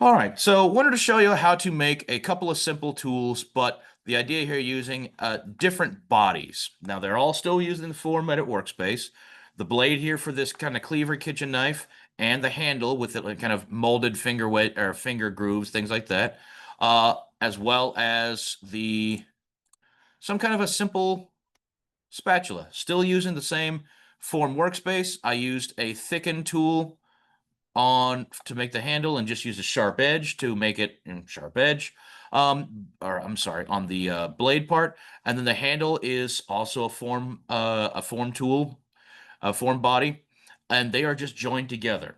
All right, so wanted to show you how to make a couple of simple tools, but the idea here using different bodies. Now they're all still using the formatted workspace. The blade here for this kind of cleaver kitchen knife, and the handle with it like kind of molded finger weight or finger grooves, things like that, as well as the some kind of a simple spatula. Still using the same form workspace. I used a thicken tool on to make the handle and just use a sharp edge to make it sharp edge. Or I'm sorry, on the blade part. And then the handle is also a form tool, a form body, and they are just joined together.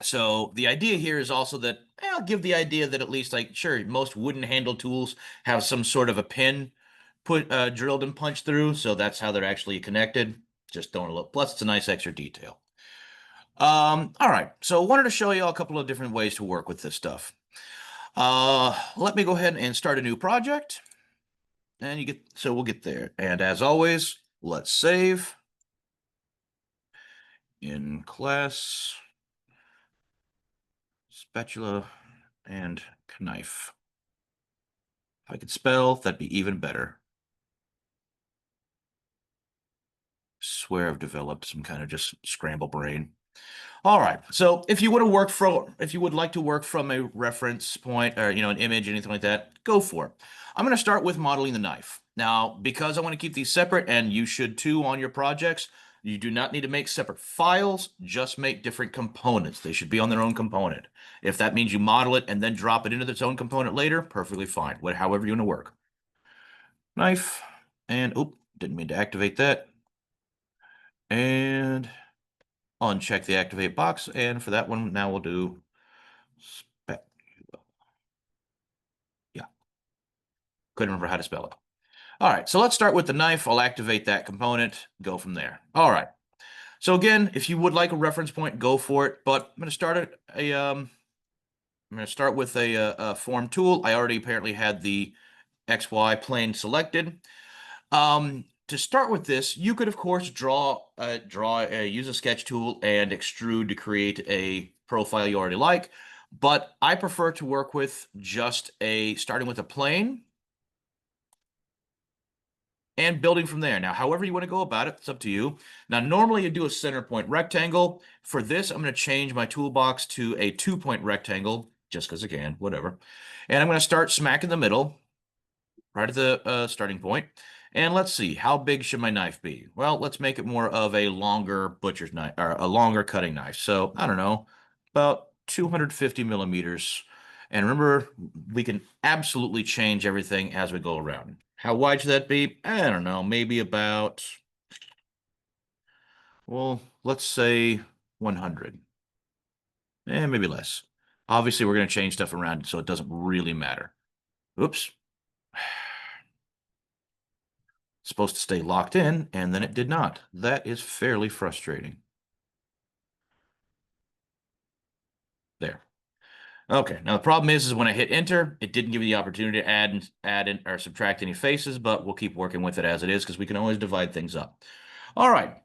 So the idea here is also that I'll give the idea that at least like sure, most wooden handle tools have some sort of a pin put drilled and punched through, so that's how they're actually connected. Just throwing a little. Plus, it's a nice extra detail. All right, so I wanted to show you a couple of different ways to work with this stuff. Let me go ahead and start a new project. And we'll get there. And as always, let's save in class, spatula, and knife. If I could spell, that'd be even better. Swear I've developed some kind of just scramble brain. All right. So if you would like to work from a reference point or an image, anything like that, go for it. I'm going to start with modeling the knife. Now, because I want to keep these separate, and you should too on your projects, you do not need to make separate files, just make different components. They should be on their own component. If that means you model it and then drop it into its own component later, perfectly fine. However you want to work. Knife, and didn't mean to activate that. And uncheck the activate box, and for that one, now we'll do spatula. Yeah, couldn't remember how to spell it. All right, so let's start with the knife. I'll activate that component, go from there. All right. So again, if you would like a reference point, go for it. But I'm going to start with a form tool. I already apparently had the XY plane selected. To start with this, you could of course use a sketch tool and extrude to create a profile you already like, but I prefer to work with just starting with a plane and building from there. Now, however you want to go about it, it's up to you. Now, normally you do a center point rectangle. For this, I'm going to change my toolbox to a 2-point rectangle, just because I can, whatever. And I'm going to start smack in the middle, right at the starting point. And let's see, how big should my knife be? Well, let's make it more of a longer butcher's knife, or a longer cutting knife. So, I don't know, about 250 millimeters. And remember, we can absolutely change everything as we go around. How wide should that be? I don't know, maybe about, well, let's say 100. Maybe less. Obviously, we're going to change stuff around so it doesn't really matter. Oops. Supposed to stay locked in, and then it did not. That is fairly frustrating. There. Okay, now the problem is when I hit enter, it didn't give me the opportunity to add in, or subtract any faces, but we'll keep working with it as it is because we can always divide things up. All right.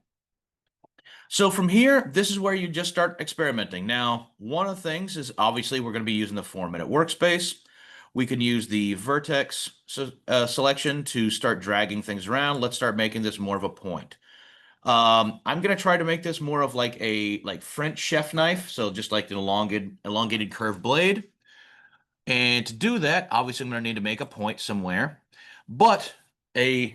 So from here, this is where you just start experimenting. Now, one of the things is obviously we're going to be using the formatted workspace. We can use the vertex selection to start dragging things around. Let's start making this more of a point. I'm gonna try to make this more of like a French chef knife, so just like an elongated curved blade. And to do that, obviously I'm gonna need to make a point somewhere. But a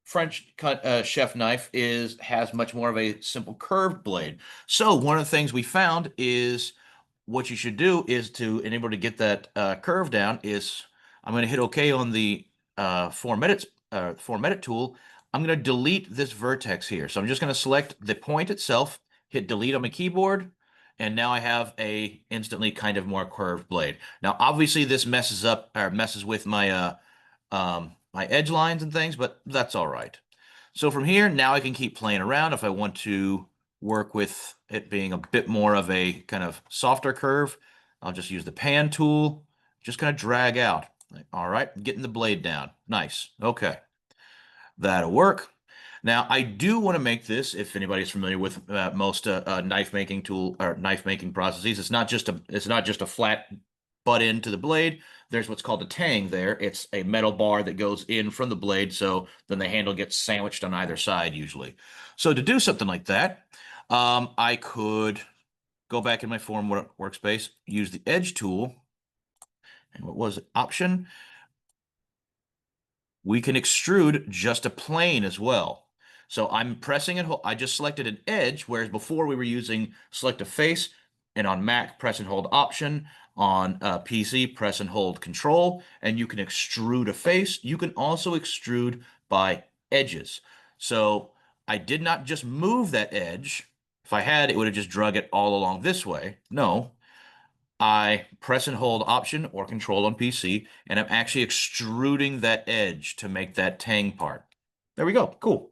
French cut chef knife has much more of a simple curved blade. So one of the things we found is what you should do is to enable to get that curve down is I'm going to hit OK on the form edit tool. I'm going to delete this vertex here. So I'm just going to select the point itself, hit delete on my keyboard, and now I have a instantly kind of more curved blade. Now, obviously, this messes with my my edge lines and things, but that's all right. So from here, now I can keep playing around if I want to work with it being a bit more of a kind of softer curve. I'll just use the pan tool, just kind of drag out. All right, getting the blade down. Nice. Okay, that'll work. Now I do want to make this, if anybody's familiar with most knife making tool or knife making processes, it's not just a flat butt into the blade, there's what's called a tang there. It's a metal bar that goes in from the blade, so then the handle gets sandwiched on either side usually. So to do something like that, I could go back in my form workspace, use the edge tool, and what was it? Option. We can extrude just a plane as well. So I'm pressing it. I just selected an edge, whereas before we were using select a face, and on Mac, press and hold Option. On PC, press and hold Control, and you can extrude a face. You can also extrude by edges. So I did not just move that edge. If I had, it would have just drug it all along this way. No, I press and hold Option or Control on PC, and I'm actually extruding that edge to make that tang part. There we go. Cool.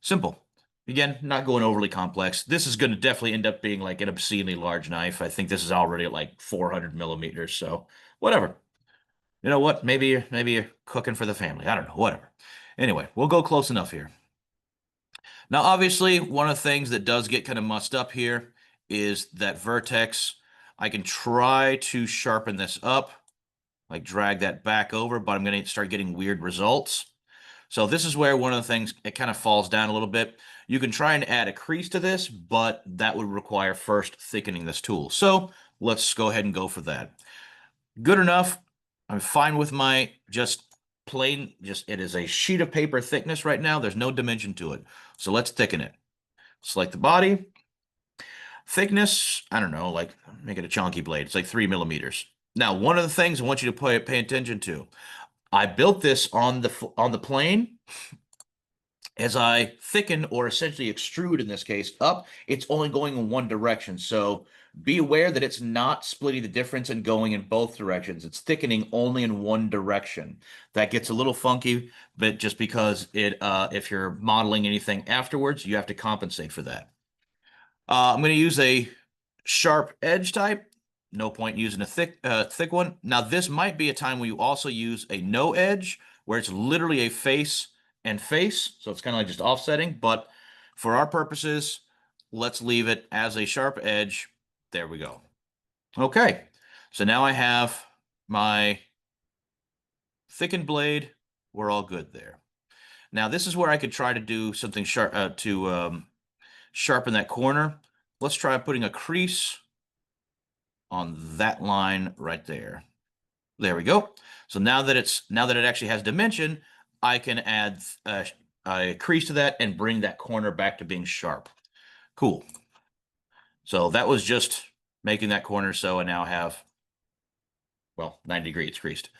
Simple. Again, not going overly complex. This is going to definitely end up being like an obscenely large knife. I think this is already at like 400 millimeters, so whatever. You know what? Maybe you're cooking for the family. I don't know. Whatever. Anyway, we'll go close enough here. Now, obviously, one of the things that does get kind of mussed up here is that vertex. I can try to sharpen this up, like drag that back over, but I'm going to start getting weird results. So this is where one of the things, it kind of falls down a little bit. You can try and add a crease to this, but that would require first thickening this tool. So let's go ahead and go for that. Good enough. I'm fine with my just plain, it is a sheet of paper thickness right now. There's no dimension to it. So let's thicken it. Select the body. Thickness, I don't know, like make it a chunky blade. It's like 3 millimeters. Now, one of the things I want you to pay attention to, I built this on the plane. As I thicken or essentially extrude in this case up, it's only going in one direction. So be aware that it's not splitting the difference and going in both directions. It's thickening only in one direction. That gets a little funky, but just because if you're modeling anything afterwards, you have to compensate for that. I'm going to use a sharp edge type. No point using a thick one. Now, this might be a time where you also use a no edge, where it's literally a face and face. So it's kind of like just offsetting. But for our purposes, let's leave it as a sharp edge. There we go. Okay. So now I have my thickened blade. We're all good there. Now, this is where I could try to do something sharp to sharpen that corner. Let's try putting a crease on that line right there. There we go. So now that it actually has dimension, I can add a crease to that and bring that corner back to being sharp. Cool. So that was just making that corner so I now have, well, 90 degrees creased.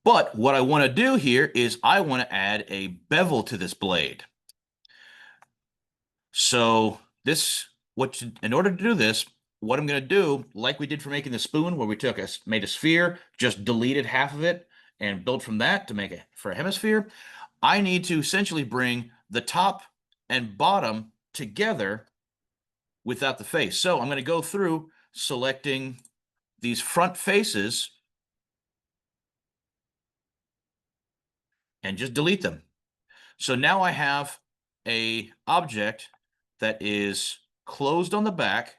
But what I want to do here is I want to add a bevel to this blade. So in order to do this, what I'm going to do, like we did for making the spoon, where we made a sphere, just deleted half of it and built from that to make it for a hemisphere, I need to essentially bring the top and bottom together without the face. So I'm going to go through selecting these front faces and just delete them. So now I have a object that is closed on the back,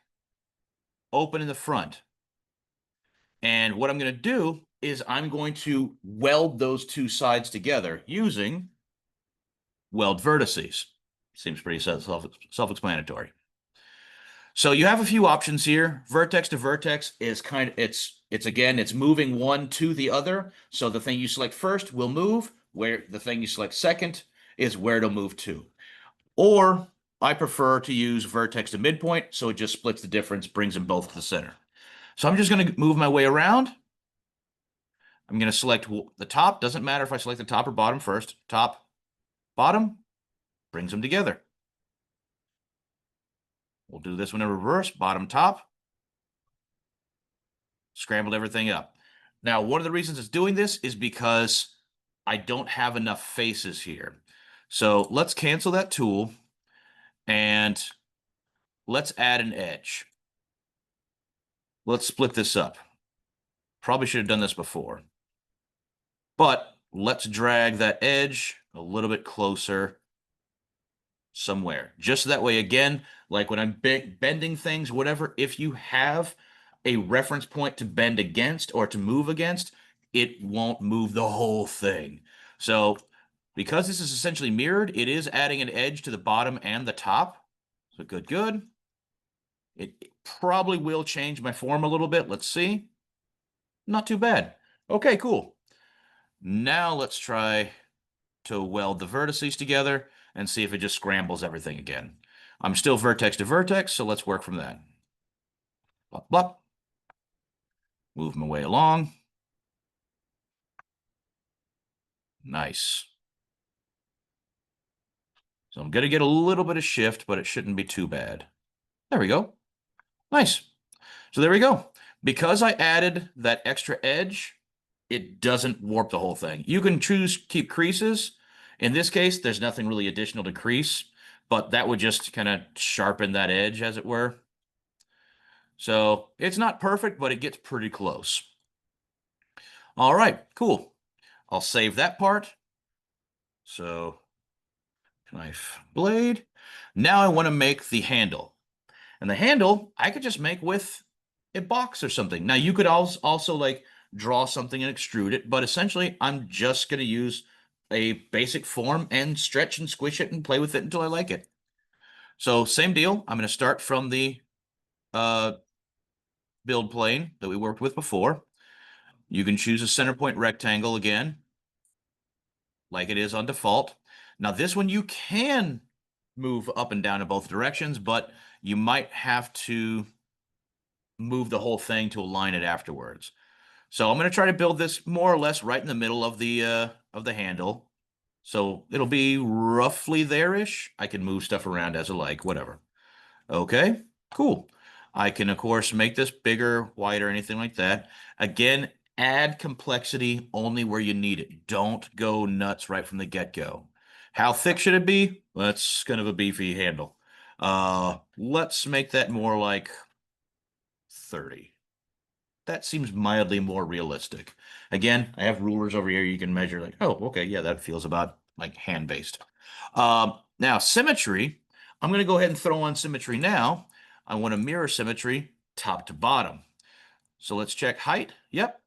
open in the front. And what I'm going to do is I'm going to weld those two sides together using weld vertices. Seems pretty self-explanatory. So you have a few options here. Vertex to vertex is it's moving one to the other. So the thing you select first will move, where the thing you select second is where it'll move to. Or I prefer to use vertex to midpoint, so it just splits the difference, brings them both to the center. So I'm just going to move my way around. I'm going to select the top. Doesn't matter if I select the top or bottom first. Top, bottom, brings them together. We'll do this one in reverse. Bottom, top. Scrambled everything up. Now, one of the reasons it's doing this is because I don't have enough faces here. So let's cancel that tool and let's add an edge. Let's split this up. Probably should have done this before. But let's drag that edge a little bit closer somewhere. Just that way, again, like when I'm bending things, whatever, if you have a reference point to bend against or to move against, it won't move the whole thing. So because this is essentially mirrored, it is adding an edge to the bottom and the top. So good, good. It probably will change my form a little bit. Let's see. Not too bad. Okay, cool. Now let's try to weld the vertices together and see if it just scrambles everything again. I'm still vertex to vertex, so let's work from that. Blop, blop. Move my way along. Nice. So I'm going to get a little bit of shift, but it shouldn't be too bad. There we go. Nice. So there we go. Because I added that extra edge, it doesn't warp the whole thing. You can choose keep creases. In this case, there's nothing really additional to crease, but that would just kind of sharpen that edge, as it were. So it's not perfect, but it gets pretty close. All right, cool. I'll save that part. So knife blade. Now I want to make the handle. And the handle, I could just make with a box or something. Now you could also like draw something and extrude it, but essentially I'm just going to use a basic form and stretch and squish it and play with it until I like it. So same deal. I'm going to start from the uh, build plane that we worked with before. You can choose a center point rectangle again, like it is on default. Now this one you can move up and down in both directions, but you might have to move the whole thing to align it afterwards. So I'm going to try to build this more or less right in the middle of the handle. So it'll be roughly there-ish. I can move stuff around as I like, whatever. Okay, cool. I can, of course, make this bigger, wider, anything like that. Again, add complexity only where you need it. Don't go nuts right from the get-go. How thick should it be? Well, that's kind of a beefy handle. Let's make that more like 30. That seems mildly more realistic. Again, I have rulers over here. You can measure like, oh, okay, yeah, that feels about like hand-based. Now, symmetry. I'm going to go ahead and throw on symmetry now. I want to mirror symmetry top to bottom. So let's check height. Yep.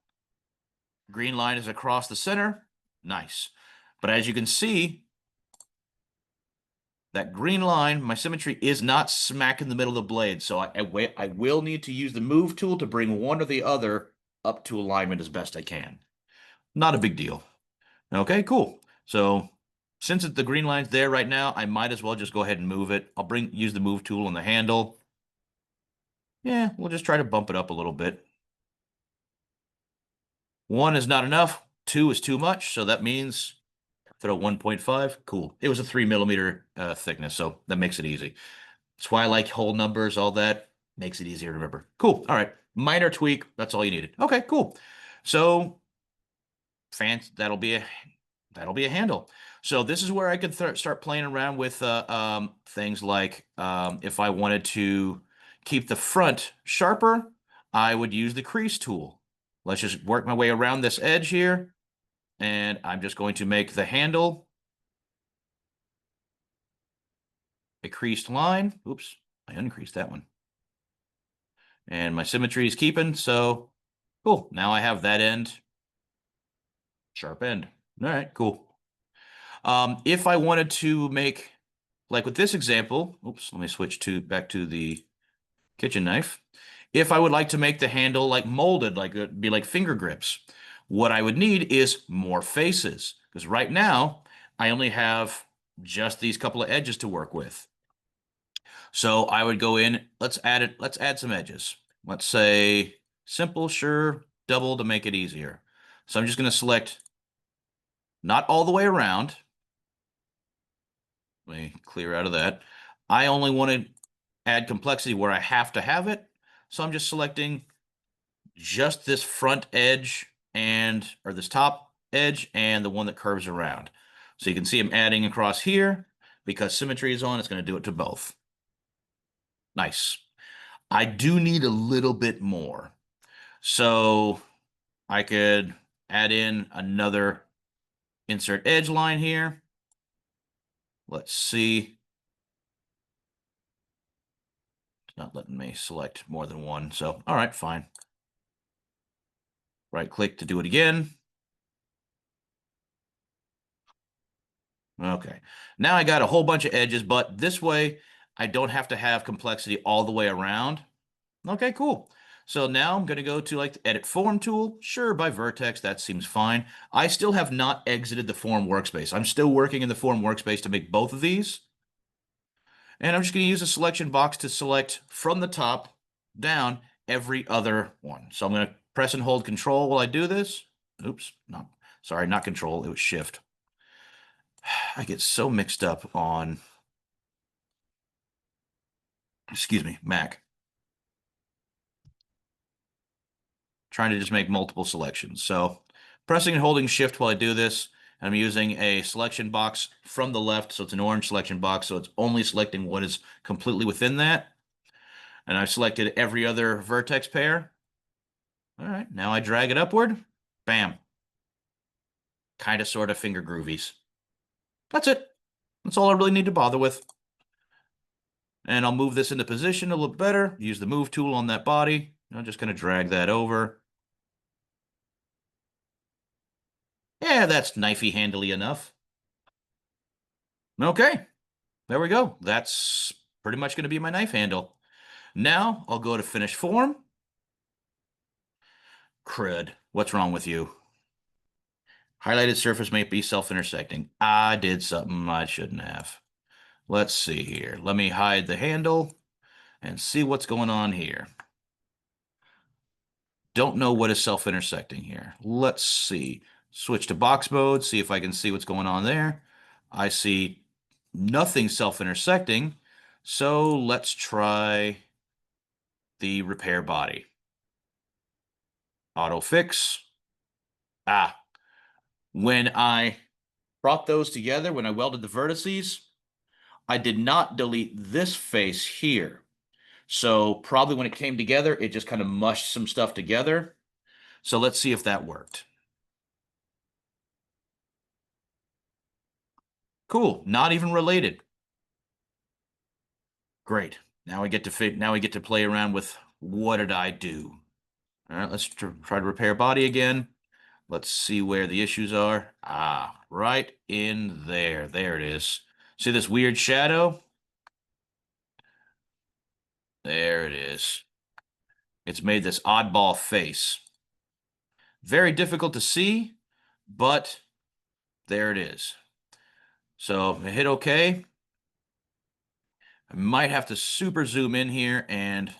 Green line is across the center. Nice. But as you can see, that green line, my symmetry is not smack in the middle of the blade. So I will need to use the move tool to bring one or the other up to alignment as best I can. Not a big deal. Okay, cool. So since the green line's there right now, I might as well just go ahead and move it. I'll use the move tool on the handle. Yeah, we'll just try to bump it up a little bit. 1 is not enough. 2 is too much. So that means throw 1.5. Cool. It was a 3 millimeter thickness, so that makes it easy. That's why I like whole numbers, all that. Makes it easier to remember. Cool. All right. Minor tweak. That's all you needed. Okay, cool. So that'll be a handle. So this is where I could start playing around with things like if I wanted to keep the front sharper, I would use the crease tool. Let's just work my way around this edge here, and I'm just going to make the handle a creased line. Oops, I uncreased that one. And my symmetry is keeping, so cool. Now I have that end, sharp end. All right, cool. If I wanted to make, like with this example, oops, let me switch back to the kitchen knife. If I would like to make the handle like molded, like it'd be like finger grips, what I would need is more faces. Because right now, I only have just these couple of edges to work with. So I would go in, let's add some edges. Let's say simple, sure, double to make it easier. So I'm just going to select not all the way around. Let me clear out of that. I only want to add complexity where I have to have it. So I'm just selecting just this front edge or this top edge and the one that curves around. So you can see I'm adding across here because symmetry is on. It's going to do it to both. Nice. I do need a little bit more. So I could add in another insert edge line here. Let's see. Not letting me select more than one. So, all right, fine. Right click to do it again. Okay. Now I got a whole bunch of edges, but this way I don't have to have complexity all the way around. Okay, cool. So now I'm going to go to like the edit form tool. Sure, by vertex, that seems fine. I still have not exited the form workspace. I'm still working in the form workspace to make both of these. And I'm just going to use a selection box to select from the top down every other one. So I'm going to press and hold control while I do this. Oops, sorry, not control, it was shift. I get so mixed up on, excuse me, Mac. Trying to just make multiple selections. So pressing and holding shift while I do this, I'm using a selection box from the left. So it's an orange selection box. So it's only selecting what is completely within that. And I've selected every other vertex pair. All right, now I drag it upward. Bam. Kind of, sort of finger groovies. That's it. That's all I really need to bother with. And I'll move this into position a little better. Use the move tool on that body. I'm just going to drag that over. Yeah, that's knifey handily enough. Okay, there we go. That's pretty much going to be my knife handle. Now I'll go to finish form. Crud. What's wrong with you? Highlighted surface may be self-intersecting. I did something I shouldn't have. Let's see here. Let me hide the handle and see what's going on here. Don't know what is self-intersecting here. Let's see. Switch to box mode, see if I can see what's going on there. I see nothing self-intersecting. So let's try the repair body. Auto fix. Ah, when I brought those together, when I welded the vertices, I did not delete this face here. So probably when it came together, it just kind of mushed some stuff together. So let's see if that worked. Cool, not even related. Great. Now we get to play around with what did I do? All right, let's try to repair body again. Let's see where the issues are. Ah, right in there. There it is. See this weird shadow? There it is. It's made this oddball face. Very difficult to see, but there it is. So I hit OK. I might have to super zoom in here, and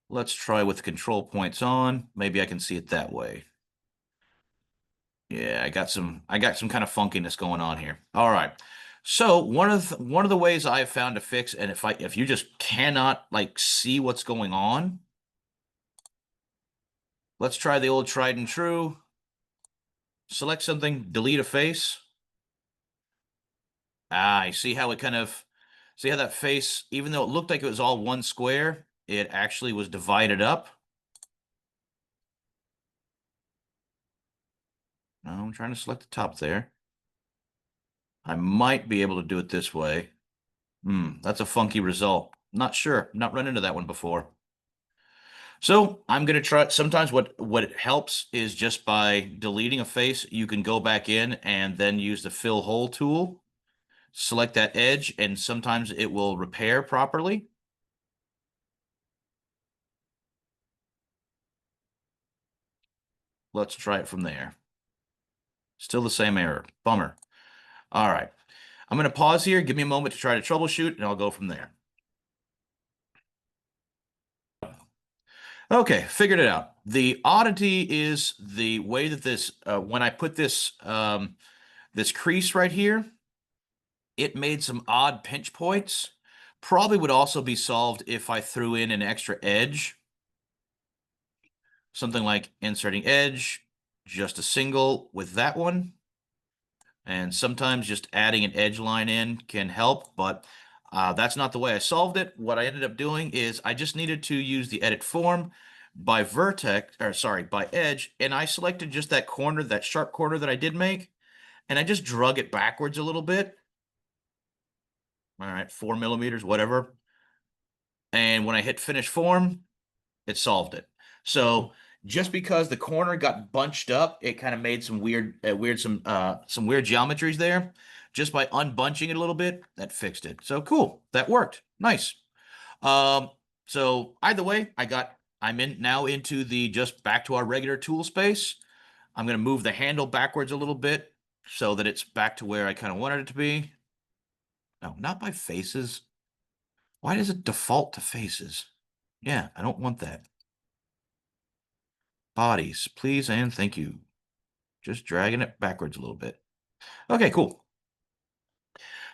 let's try with control points on. Maybe I can see it that way. Yeah, I got some kind of funkiness going on here. All right. So one of the ways I've found to fix, and if you just cannot like see what's going on, let's try the old tried and true. Select something, delete a face. Ah, you see how it see how that face, even though it looked like it was all one square, it actually was divided up. No, I'm trying to select the top there. I might be able to do it this way. That's a funky result. Not sure. Not run into that one before. So I'm going to try. Sometimes what it helps is just by deleting a face, you can go back in and then use the fill hole tool, select that edge, and sometimes it will repair properly. Let's try it from there. Still the same error. Bummer. All right. I'm going to pause here. Give me a moment to try to troubleshoot, and I'll go from there. Okay, figured it out. The oddity is the way that this, when I put this, this crease right here, it made some odd pinch points. Probably would also be solved if I threw in an extra edge. Something like inserting edge, just a single with that one. And sometimes just adding an edge line in can help, but that's not the way I solved it. What I ended up doing is I just needed to use the edit form by vertex, or sorry, by edge, and I selected just that corner, that sharp corner that I did make, and I just drug it backwards a little bit. All right, 4 millimeters, whatever. And when I hit finish form, it solved it. So just because the corner got bunched up, it kind of made some some weird geometries there. Just by unbunching it a little bit, that fixed it. So cool, that worked. Nice. Um, so either way, I'm in now into the just back to our regular tool space. I'm gonna move the handle backwards a little bit so that it's back to where I kind of wanted it to be. No, not by faces. Why does it default to faces? Yeah, I don't want that. Bodies, please and thank you. Just dragging it backwards a little bit. Okay, cool.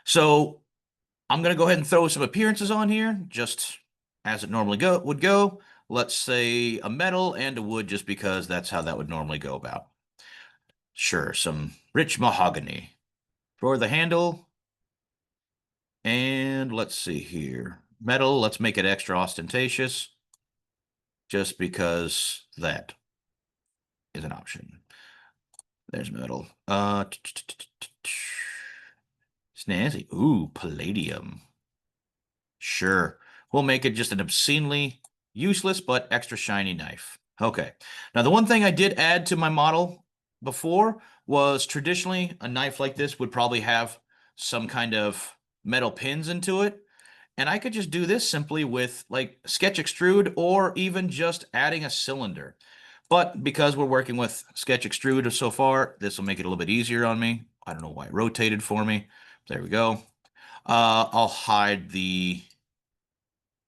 So I'm going to go ahead and throw some appearances on here, just as it normally would go. Let's say a metal and a wood, just because that's how that would normally go about. Sure, some rich mahogany for the handle. And let's see here. Metal, let's make it extra ostentatious, just because that is an option. There's metal. Snazzy. Ooh, palladium. Sure. We'll make it just an obscenely useless but extra shiny knife. Okay. Now, the one thing I did add to my model before was traditionally a knife like this would probably have some kind of metal pins into it. And I could just do this simply with like sketch extrude or even just adding a cylinder. But because we're working with sketch extrude so far, this will make it a little bit easier on me. I don't know why it rotated for me. There we go. I'll hide the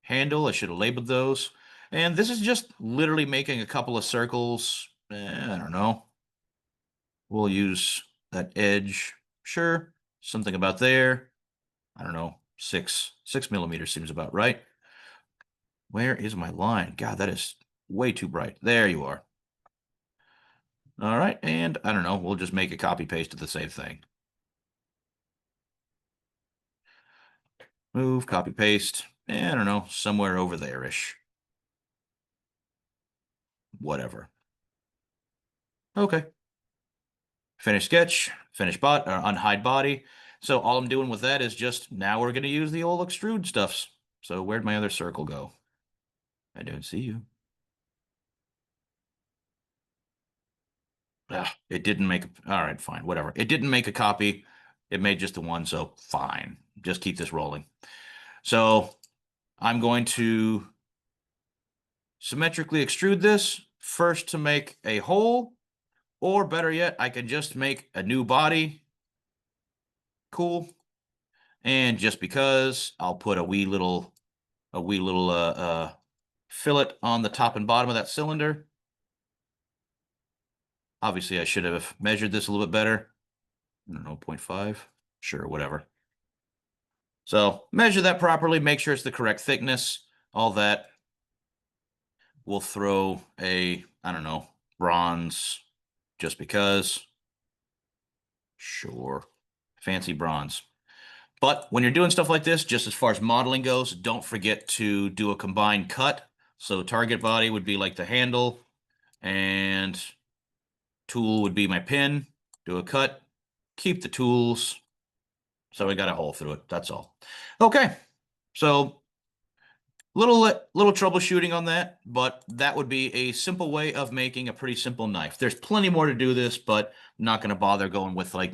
handle. I should have labeled those. And this is just literally making a couple of circles. I don't know. We'll use that edge. Sure. Something about there. I don't know. 6 millimeters seems about right. Where is my line? God, that is way too bright. There you are. All right. And I don't know. We'll just make a copy paste of the same thing. Move, copy, paste. I don't know. Somewhere over there-ish. Whatever. Okay. Finish sketch, finish bot, or unhide body. So all I'm doing with that is just now we're going to use the old extrude stuffs. So where'd my other circle go? I don't see you. It didn't make, all right, fine, whatever. It didn't make a copy. It made just the one, so fine. Just keep this rolling. So I'm going to symmetrically extrude this first to make a hole, or better yet, I can just make a new body. Cool. And just because, I'll put a wee little fillet on the top and bottom of that cylinder. Obviously, I should have measured this a little bit better. I don't know, 0.5. Sure, whatever. So measure that properly, make sure it's the correct thickness, all that. We'll throw a, I don't know, bronze just because. Sure. Fancy bronze. But when you're doing stuff like this, just as far as modeling goes, don't forget to do a combined cut. So target body would be like the handle, and tool would be my pin. Do a cut, keep the tools. So we got a hole through it. That's all. Okay. So little troubleshooting on that, but that would be a simple way of making a pretty simple knife. There's plenty more to do this, but I'm not going to bother going with like,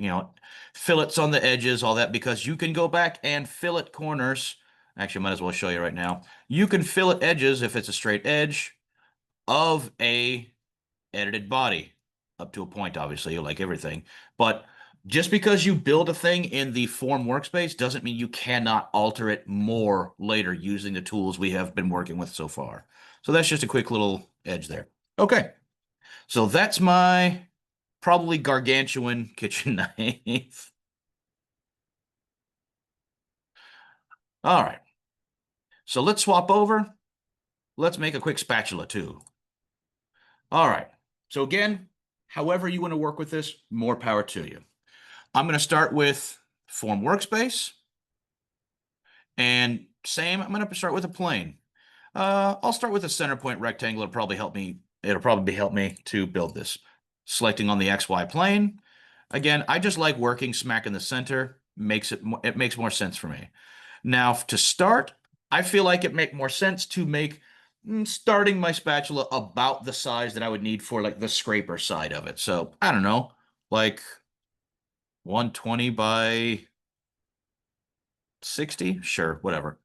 fillets on the edges, all that, because you can go back and fillet corners. Actually, I might as well show you right now. You can fillet edges if it's a straight edge of a edited body up to a point, obviously, like everything. But just because you build a thing in the form workspace doesn't mean you cannot alter it more later using the tools we have been working with so far. So that's just a quick little edge there. Okay. So that's my probably gargantuan kitchen knife. All right. So let's swap over. Let's make a quick spatula too. All right. So again, however you want to work with this, more power to you. I'm going to start with form workspace. And same, I'm going to start with a plane. I'll start with a center point rectangle. It'll probably help me to build this. Selecting on the XY plane. Again, I just like working smack in the center. It makes more sense for me. Now to start, I feel like it make more sense to make starting my spatula about the size that I would need for like the scraper side of it. So I don't know, like 120 by 60? Sure, whatever.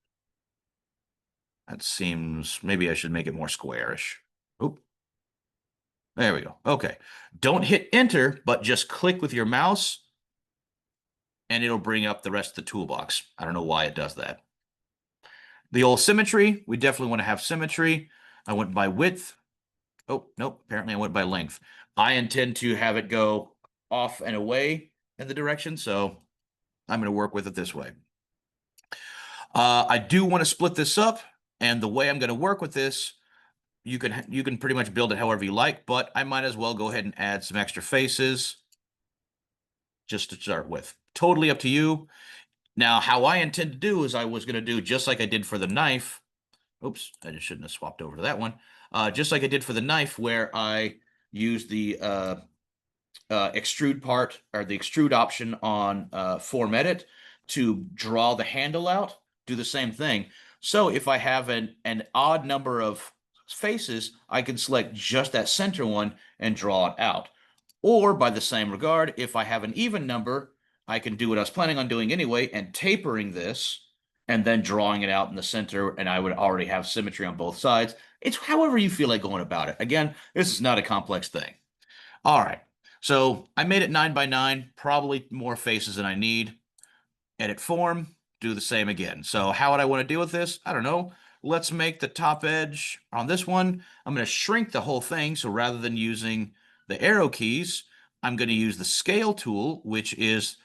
That seems, maybe I should make it more squarish. Oop, there we go. Okay. Don't hit enter, but just click with your mouse and it'll bring up the rest of the toolbox. I don't know why it does that. The old symmetry, we definitely want to have symmetry. I went by width. Oh, nope. Apparently I went by length. I intend to have it go off and away in the direction, so I'm going to work with it this way. I do want to split this up, and the way I'm going to work with this, you can pretty much build it however you like, but I might as well go ahead and add some extra faces just to start with. Totally up to you. Now, how I intend to do is I was going to do just like I did for the knife. Oops, I just shouldn't have swapped over to that one. Just like I did for the knife, where I used the extrude part or the extrude option on Form Edit to draw the handle out, do the same thing. So if I have an odd number of faces, I can select just that center one and draw it out. Or by the same regard, if I have an even number, I can do what I was planning on doing anyway and tapering this and then drawing it out in the center, and I would already have symmetry on both sides. It's however you feel like going about it. Again, this is not a complex thing. All right. So I made it 9 by 9, probably more faces than I need. Edit form, do the same again. So how would I want to deal with this? I don't know. Let's make the top edge on this one. I'm going to shrink the whole thing. So rather than using the arrow keys, I'm going to use the scale tool, which is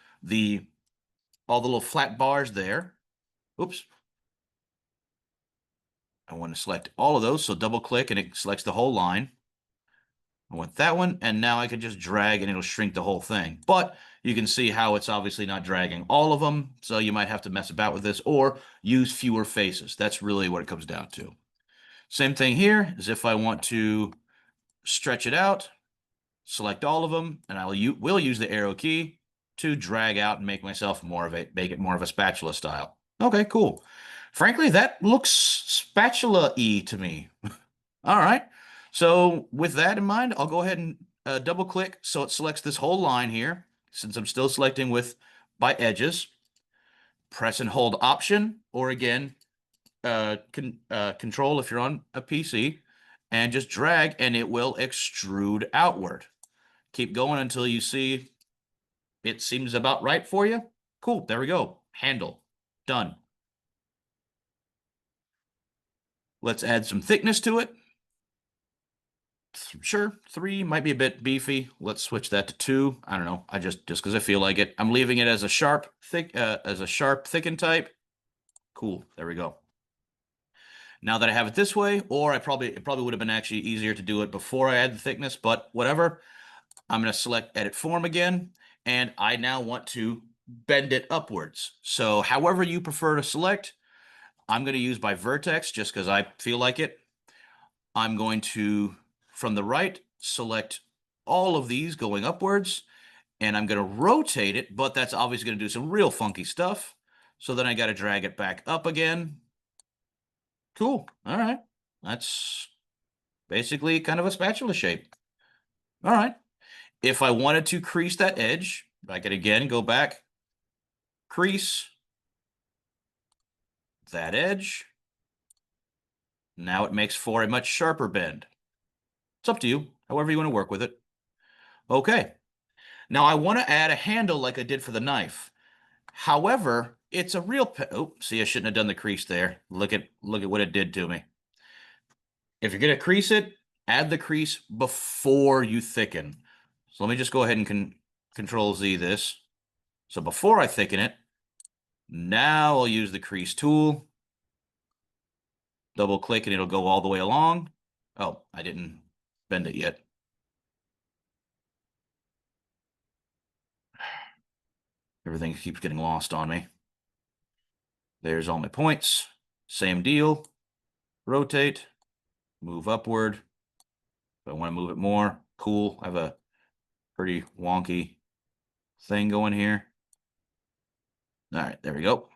all the little flat bars there. Oops. I want to select all of those. So double click and it selects the whole line. I want that one, and now I can just drag and it'll shrink the whole thing. But you can see how it's obviously not dragging all of them, so you might have to mess about with this or use fewer faces. That's really what it comes down to. Same thing here is if I want to stretch it out, select all of them, and will use the arrow key to drag out and make myself make it more of a spatula style. Okay, cool. Frankly, that looks spatula-y to me. All right. So with that in mind, I'll go ahead and double click so it selects this whole line here, since I'm still selecting by edges. Press and hold Option, or again, Control if you're on a PC, and just drag and it will extrude outward. Keep going until you see it seems about right for you. Cool. There we go. Handle. Done. Let's add some thickness to it. Sure, 3 might be a bit beefy. Let's switch that to 2. I don't know. I just because I feel like it. I'm leaving it as a sharp thickened type. Cool. There we go. Now that I have it this way, or it probably would have been actually easier to do it before I add the thickness, but whatever. I'm going to select edit form again, and I now want to bend it upwards. So however you prefer to select, I'm going to use by vertex just because I feel like it. I'm going to, from the right, select all of these going upwards, and I'm going to rotate it, but that's obviously going to do some real funky stuff. So then I got to drag it back up again. Cool. All right. That's basically kind of a spatula shape. All right. If I wanted to crease that edge, I could again go back, crease that edge. Now it makes for a much sharper bend. It's up to you, however you want to work with it. Okay. Now I want to add a handle like I did for the knife. However, it's a real oh, see, I shouldn't have done the crease there. Look at what it did to me. If you're going to crease it, add the crease before you thicken. So let me just go ahead and Control Z this. So before I thicken it, now I'll use the crease tool. Double click and it'll go all the way along. Oh, I didn't bend it yet. Everything keeps getting lost on me. There's all my points. Same deal. Rotate, move upward. If I want to move it more, cool. I have a pretty wonky thing going here. All right, there we go.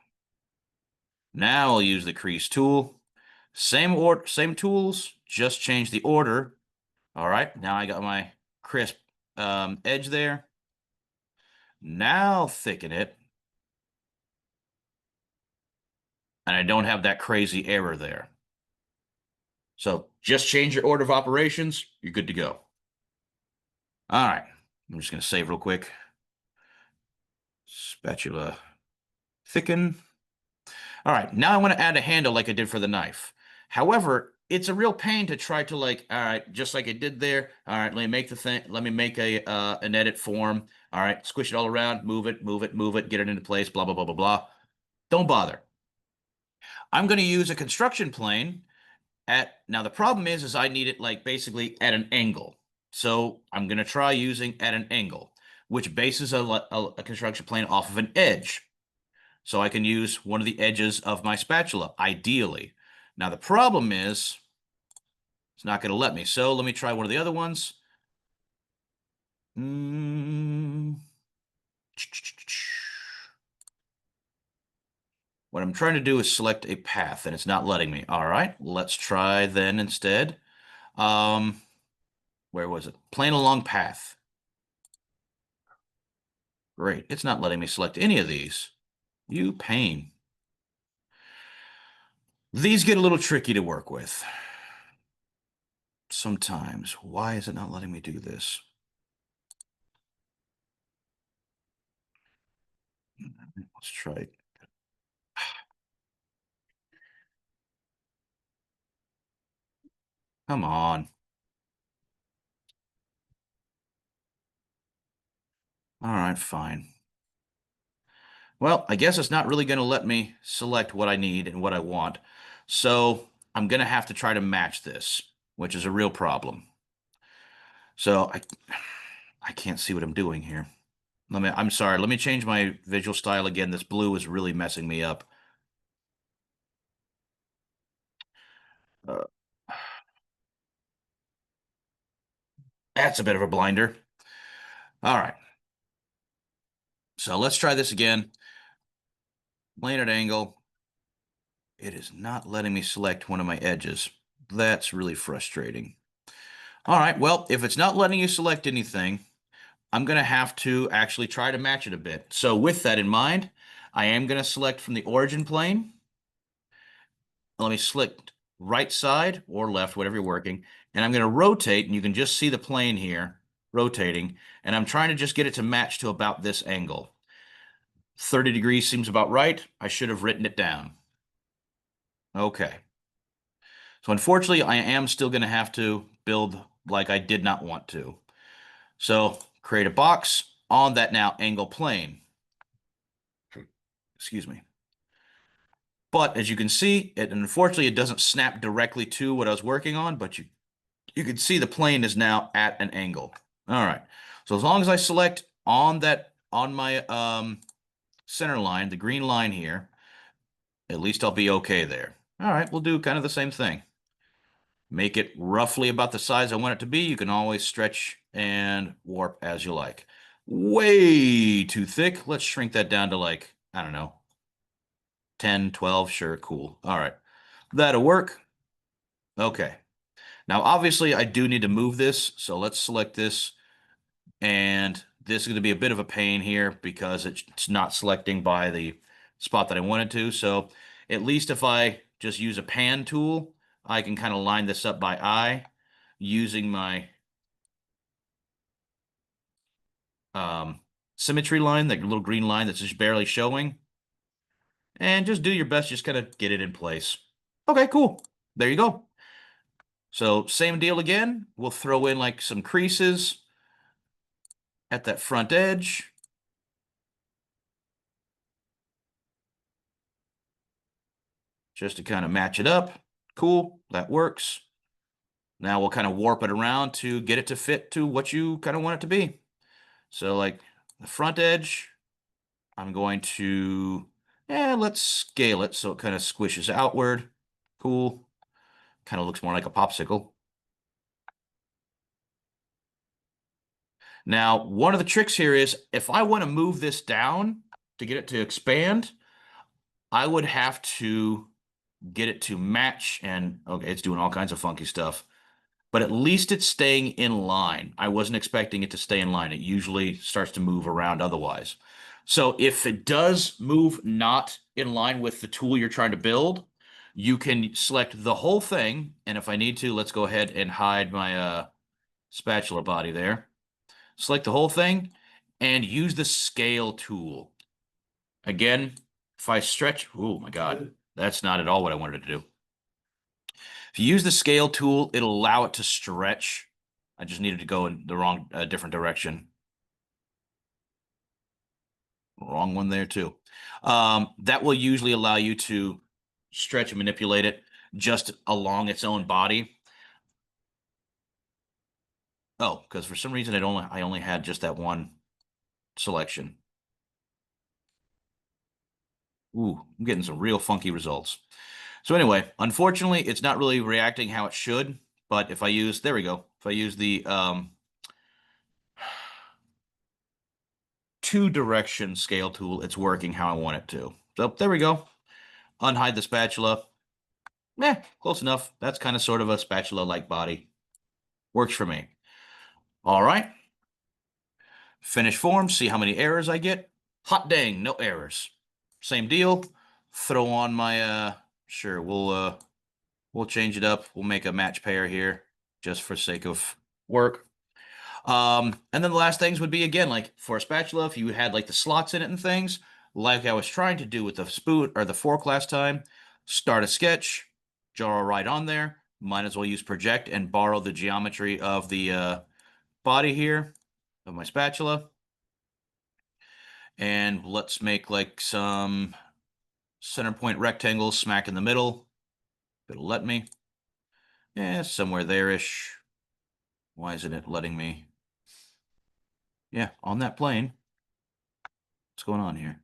Now I'll use the crease tool. Same tools, just change the order. All right, now I got my crisp edge there. Now thicken it. And I don't have that crazy error there. So just change your order of operations. You're good to go. All right, I'm just going to save real quick. Spatula thicken. All right, now I want to add a handle like I did for the knife. However, it's a real pain to try to like, all right, just like I did there. All right, let me make the thing, let me make a an edit form. All right, squish it all around, move it, move it, move it, get it into place, blah, blah, blah, blah, blah. Don't bother. I'm going to use a construction plane now the problem is I need it like basically at an angle. So I'm going to try using at an angle, which bases a construction plane off of an edge. So I can use one of the edges of my spatula, ideally. Now the problem is it's not going to let me. So let me try one of the other ones. What I'm trying to do is select a path, and it's not letting me. All right, let's try then instead. Um, where was it? Plane along path. Great. It's not letting me select any of these. You pain. These get a little tricky to work with. Sometimes. Why is it not letting me do this? Let's try it. Come on. All right, fine. Well, I guess it's not really going to let me select what I need and what I want. So I'm going to have to try to match this, which is a real problem. So I can't see what I'm doing here. I'm sorry. Let me change my visual style again. This blue is really messing me up. Uh, that's a bit of a blinder. All right. So let's try this again. Plane at angle. It is not letting me select one of my edges. That's really frustrating. All right, well, if it's not letting you select anything, I'm going to have to actually try to match it a bit. So with that in mind, I am going to select from the origin plane. Let me select right side or left, whatever you're working, and I'm going to rotate, and you can just see the plane here rotating, and I'm trying to just get it to match to about this angle. 30 degrees seems about right. I should have written it down. Okay. So unfortunately, I am still going to have to build like I did not want to. So create a box on that now angle plane. Excuse me. But as you can see, unfortunately it doesn't snap directly to what I was working on, but you can see the plane is now at an angle. All right. So as long as I select on my center line, the green line here, at least I'll be okay there. All right, we'll do kind of the same thing. Make it roughly about the size I want it to be. You can always stretch and warp as you like. Way too thick. Let's shrink that down to like, I don't know, 10, 12. Sure, cool. All right. That'll work. Okay. Now, obviously, I do need to move this. So let's select this. And this is going to be a bit of a pain here because it's not selecting by the spot that I wanted to. So at least if I just use a pan tool, I can kind of line this up by eye using my symmetry line, that little green line that's just barely showing. And just do your best, just kind of get it in place. Okay, cool. There you go. So same deal again. We'll throw in like some creases at that front edge. Just to kind of match it up. Cool, that works. Now we'll kind of warp it around to get it to fit to what you kind of want it to be. So like the front edge, I'm going to, let's scale it so it kind of squishes outward. Cool. Kind of looks more like a popsicle. Now, one of the tricks here is if I want to move this down to get it to expand, I would have to get it to match, and okay, it's doing all kinds of funky stuff, but at least it's staying in line. I wasn't expecting it to stay in line. It usually starts to move around otherwise. So if it does move not in line with the tool you're trying to build, you can select the whole thing. And if I need to, let's go ahead and hide my spatula body there. Select the whole thing and use the scale tool. Again, if I stretch, oh my God, that's not at all what I wanted to do. If you use the scale tool, it'll allow it to stretch. I just needed to go in the wrong, different direction. Wrong one there too. That will usually allow you to stretch and manipulate it just along its own body. Oh, because for some reason I only had just that one selection. Ooh, I'm getting some real funky results. So anyway, unfortunately, it's not really reacting how it should. But if I use, there we go. If I use the two direction scale tool, it's working how I want it to. So there we go. Unhide the spatula. Close enough. That's kind of sort of a spatula-like body. Works for me. All right. Finish form, see how many errors I get. Hot dang, no errors. Same deal. Throw on my sure, we'll change it up. We'll make a match pair here just for sake of work. And then the last things would be, again, like for a spatula, if you had like the slots in it and things, like I was trying to do with the spoon or the fork last time, start a sketch, draw right on there. Might as well use project and borrow the geometry of the body here of my spatula. And let's make like some center point rectangles smack in the middle. It'll let me. Yeah, somewhere there-ish. Why isn't it letting me? Yeah, on that plane. What's going on here?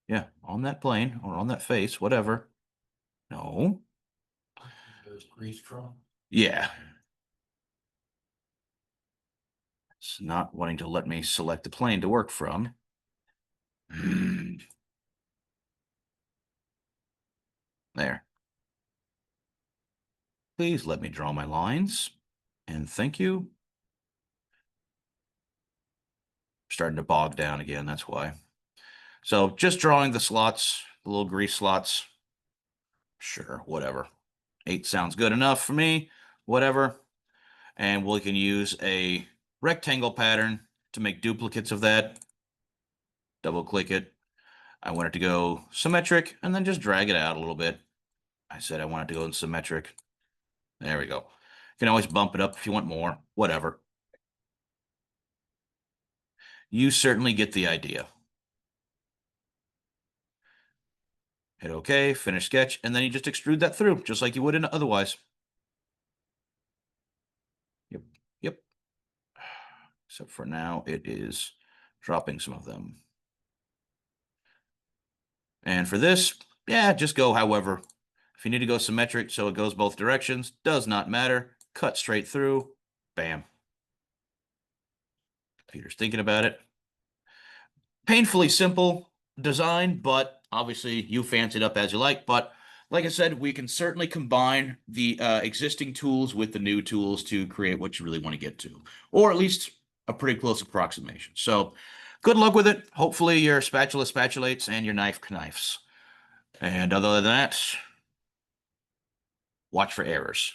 Yeah, on that plane or on that face, whatever. No. Those grease from. Yeah. It's not wanting to let me select the plane to work from. There. Please let me draw my lines. And thank you. Starting to bog down again, that's why. So just drawing the slots, the little grease slots. Sure, whatever. 8 sounds good enough for me. Whatever. And we can use a rectangle pattern to make duplicates of that. Double click it. I want it to go symmetric and then just drag it out a little bit. I said I want it to go in symmetric. There we go. You can always bump it up if you want more, whatever. You certainly get the idea. Hit OK, finish sketch, and then you just extrude that through, just like you would in otherwise. Yep, yep. Except for now, it is dropping some of them. And for this, yeah, just go however. If you need to go symmetric so it goes both directions, does not matter. Cut straight through, bam. Peter's thinking about it. Painfully simple design, but obviously you fancy it up as you like. But like I said, we can certainly combine the existing tools with the new tools to create what you really want to get to, or at least a pretty close approximation. So good luck with it. Hopefully your spatula spatulates and your knife knifes. And other than that, watch for errors.